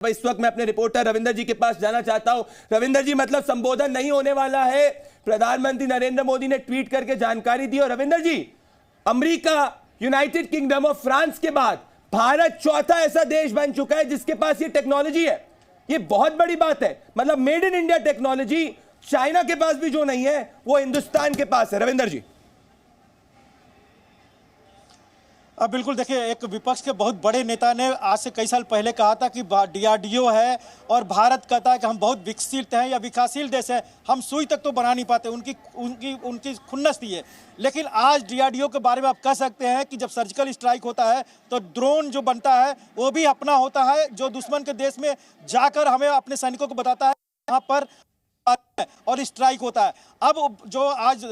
इस वक्त मैं अपने रिपोर्टर रविंदर जी के पास जाना चाहता हूं। रविंदर जी, मतलब संबोधन नहीं होने वाला है, प्रधानमंत्री नरेंद्र मोदी ने ट्वीट करके जानकारी दी। और रविंदर जी, अमेरिका, यूनाइटेड किंगडम और फ्रांस के बाद भारत चौथा ऐसा देश बन चुका है जिसके पास ये टेक्नोलॉजी है। ये बहुत बड़ी बात है। मतलब made in India technology China के पास भी जो नहीं है वो हिंदुस्तान के पास है। रविंदर जी, अब बिल्कुल देखिए, एक विपक्ष के बहुत बड़े नेता ने आज से कई साल पहले कहा था कि डीआरडीओ है और भारत कहता है कि हम बहुत विकसित हैं या विकासशील देश है, हम सुई तक तो बना नहीं पाते, उनकी उनकी उनकी खुन्नस थी ये। लेकिन आज डीआरडीओ के बारे में आप कह सकते हैं कि जब सर्जिकल स्ट्राइक होता है तो ड्रोन जो बनता है वो भी अपना होता है, जो दुश्मन के देश में जाकर हमें अपने सैनिकों को बताता है यहाँ पर और स्ट्राइक होता है। अब जो आज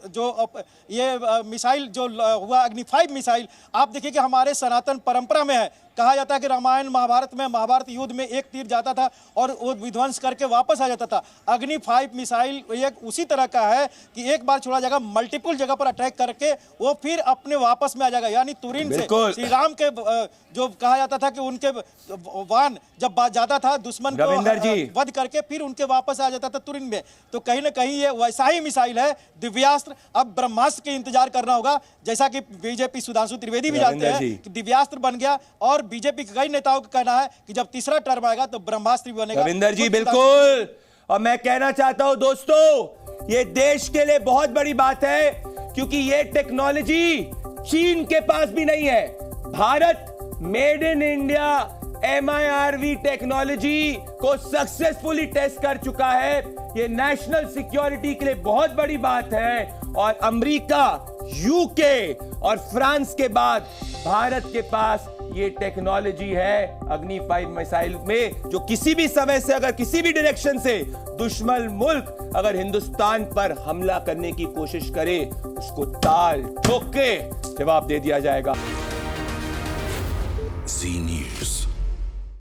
जो ये मिसाइल जो हुआ अग्नि 5 मिसाइल, आप देखिए कि हमारे सनातन परंपरा में है। कहा जाता है कि रामायण महाभारत में, महाभारत युद्ध में एक तीर जाता था और वो विध्वंस करके वापस आ जाता था। अग्नि 5 मिसाइल एक उसी तरह का है कि एक बार छोड़ा जाएगा, मल्टीपल जगह पर अटैक करके वो फिर अपने वापस में आ जाएगा। यानी तुरंत से श्री राम के जो कहा जाता था कि उनके वाहन जब जाता था दुश्मन को वध करके फिर उनके वापस आ जाता था तुरंत में। तो कहीं ना कहीं ये वैसा ही मिसाइल है, दिव्यास्त्र। अब ब्रह्मास्त्र के इंतजार करना होगा, जैसा कि बीजेपी सुधांशु त्रिवेदी भी जानते हैं कि दिव्यास्त्र बन गया। और बीजेपी के कई नेताओं का कहना है कि जब तीसरा टर्म आएगा तो ब्रह्मास्त्र भी बनेगा। रविंदर जी, बिल्कुल। और मैं कहना चाहता हूं दोस्तों, ये देश के लिए बहुत बड़ी बात है क्योंकि ये टेक्नोलॉजी चीन के पास भी नहीं है। Bharat made in India MIRV technology को सक्सेसफुली टेस्ट कर चुका है। ये नेशनल सिक्योरिटी के लिए बहुत बड़ी बात है। और अमेरिका, यूके और फ्रांस के बाद भारत के पास ये टेक्नोलॉजी है अग्नि 5 मिसाइल में, जो किसी भी समय से, अगर किसी भी डायरेक्शन से दुश्मन मुल्क अगर हिंदुस्तान पर हमला करने की कोशिश करे, उसको ताल ठोक के जवाब दे दिया जाएगा। Z News।